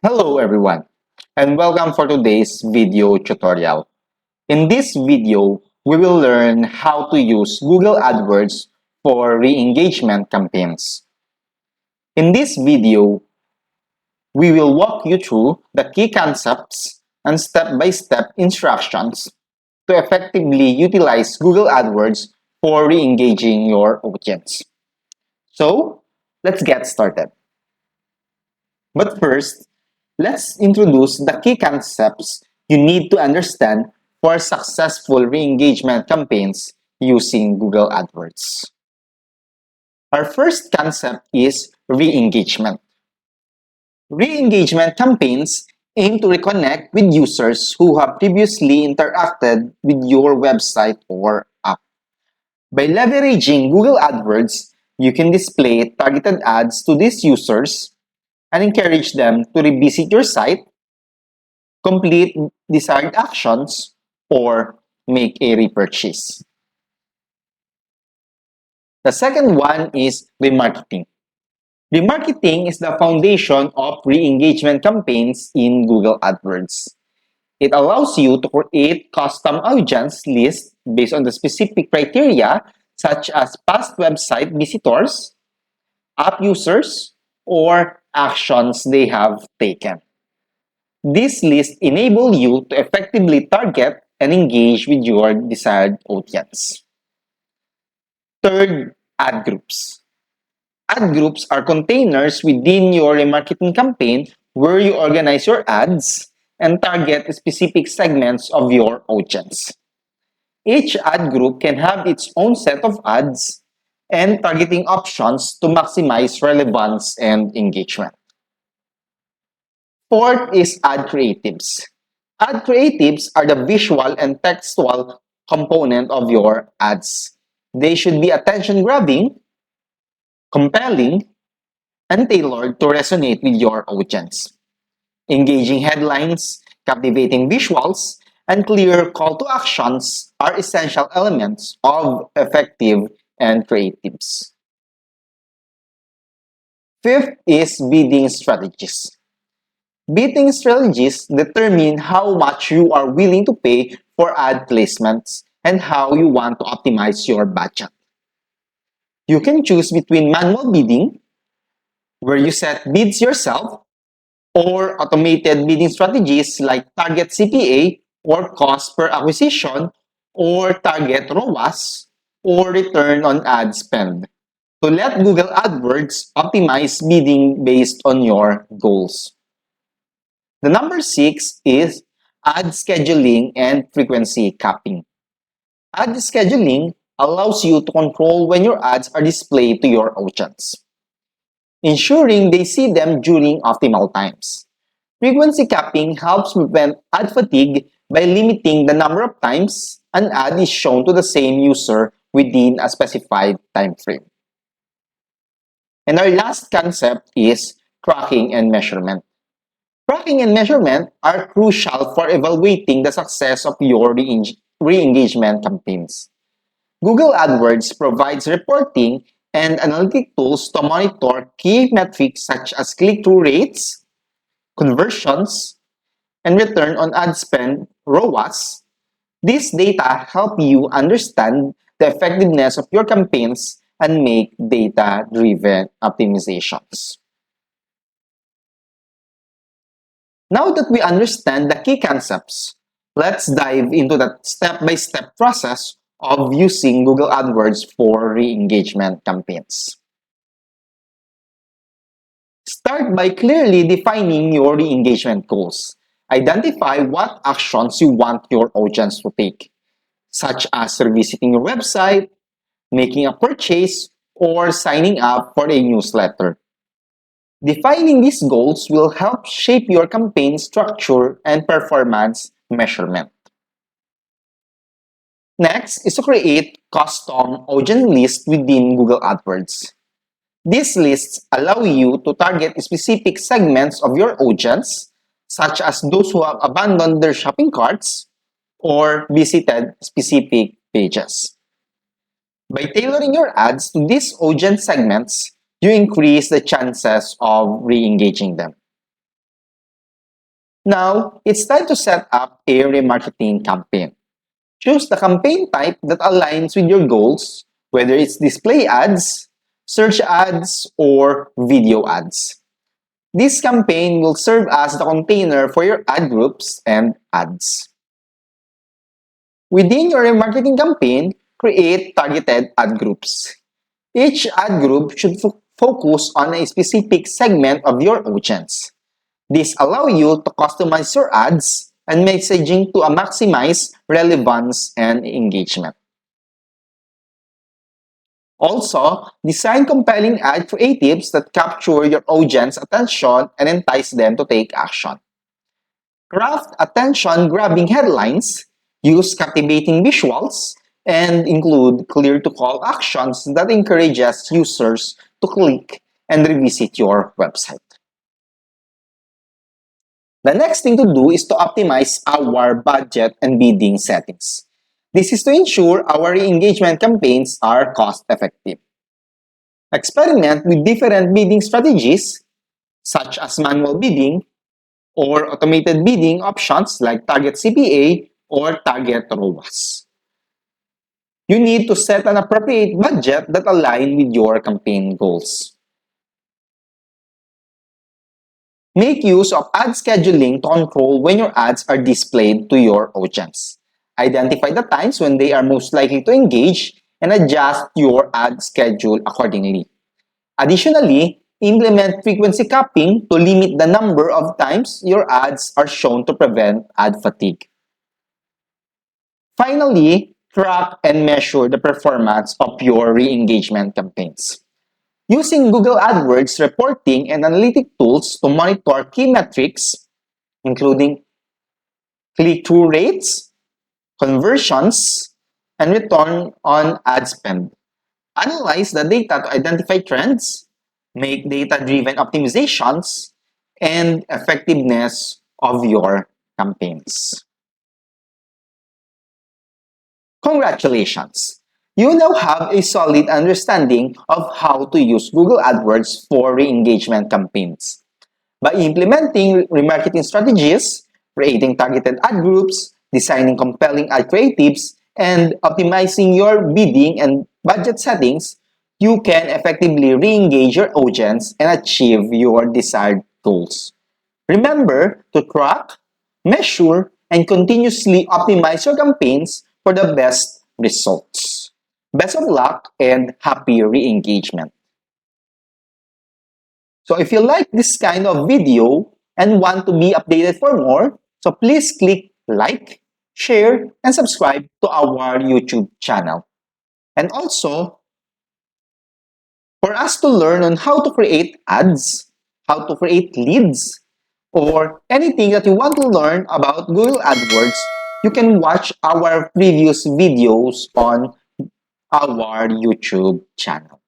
Hello everyone, and welcome for today's video tutorial. In this video, we will learn how to use Google Adwords for re-engagement campaigns. In this video, we will walk you through the key concepts and step-by-step instructions to effectively utilize Google Adwords for re-engaging your audience. So, let's get started. But first, let's introduce the key concepts you need to understand for successful re-engagement campaigns using Google AdWords. Our first concept is re-engagement. Re-engagement campaigns aim to reconnect with users who have previously interacted with your website or app. By leveraging Google AdWords, you can display targeted ads to these users and encourage them to revisit your site, complete desired actions, or make a repurchase. The second one is remarketing. Remarketing is the foundation of re-engagement campaigns in Google AdWords. It allows you to create custom audience lists based on the specific criteria such as past website visitors, app users, or actions they have taken. This list enable you to effectively target and engage with your desired audience. Third, ad groups. Ad groups are containers within your remarketing campaign where you organize your ads and target specific segments of your audience. Each ad group can have its own set of ads and targeting options to maximize relevance and engagement. Fourth is ad creatives. Ad creatives are the visual and textual component of your ads. They should be attention-grabbing, compelling, and tailored to resonate with your audience. Engaging headlines, captivating visuals, and clear call to actions are essential elements of effective and creatives. Fifth is bidding strategies. Bidding strategies determine how much you are willing to pay for ad placements and how you want to optimize your budget. You can choose between manual bidding, where you set bids yourself, or automated bidding strategies like target CPA or cost per acquisition, or target ROAS or return on ad spend to let Google AdWords optimize bidding based on your goals. The number 6 is ad scheduling and frequency capping. Ad scheduling allows you to control when your ads are displayed to your audience, ensuring they see them during optimal times. Frequency capping helps prevent ad fatigue by limiting the number of times an ad is shown to the same user within a specified time frame. And our last concept is tracking and measurement. Tracking and measurement are crucial for evaluating the success of your re-engagement campaigns. Google AdWords provides reporting and analytic tools to monitor key metrics such as click-through rates, conversions, and return on ad spend (ROAS). These data help you understand the effectiveness of your campaigns and make data-driven optimizations. Now that we understand the key concepts, let's dive into the step-by-step process of using Google AdWords for re-engagement campaigns. Start by clearly defining your re-engagement goals. Identify what actions you want your audience to take, such as revisiting your website, making a purchase, or signing up for a newsletter. Defining these goals will help shape your campaign structure and performance measurement. Next is to create custom audience lists within Google AdWords. These lists allow you to target specific segments of your audience, such as those who have abandoned their shopping carts or visited specific pages. By tailoring your ads to these audience segments, you increase the chances of re-engaging them. Now, it's time to set up a remarketing campaign. Choose the campaign type that aligns with your goals, whether it's display ads, search ads, or video ads. This campaign will serve as the container for your ad groups and ads. Within your remarketing campaign, create targeted ad groups. Each ad group should focus on a specific segment of your audience. This allows you to customize your ads and messaging to maximize relevance and engagement. Also, design compelling ad creatives that capture your audience's attention and entice them to take action. Craft attention-grabbing headlines, use captivating visuals, and include clear-to-call actions that encourages users to click and revisit your website. The next thing to do is to optimize our budget and bidding settings. This is to ensure our re-engagement campaigns are cost-effective. Experiment with different bidding strategies, such as manual bidding or automated bidding options like target CPA or target ROAS. You need to set an appropriate budget that aligns with your campaign goals. Make use of ad scheduling to control when your ads are displayed to your audience. Identify the times when they are most likely to engage and adjust your ad schedule accordingly. Additionally, implement frequency capping to limit the number of times your ads are shown to prevent ad fatigue. Finally, track and measure the performance of your re-engagement campaigns. Using Google Adwords reporting and analytic tools to monitor key metrics, including click-through rates, conversions, and return on ad spend. Analyze the data to identify trends, make data-driven optimizations, and effectiveness of your campaigns. Congratulations! You now have a solid understanding of how to use Google AdWords for re-engagement campaigns. By implementing remarketing strategies, creating targeted ad groups, designing compelling ad creatives, and optimizing your bidding and budget settings, you can effectively re-engage your audience and achieve your desired goals. Remember to track, measure, and continuously optimize your campaigns for the best results. Best of luck and happy re-engagement. So if you like this kind of video and want to be updated for more, so please click like, share, and subscribe to our YouTube channel. And also, for us to learn on how to create ads, how to create leads, or anything that you want to learn about Google AdWords, you can watch our previous videos on our YouTube channel.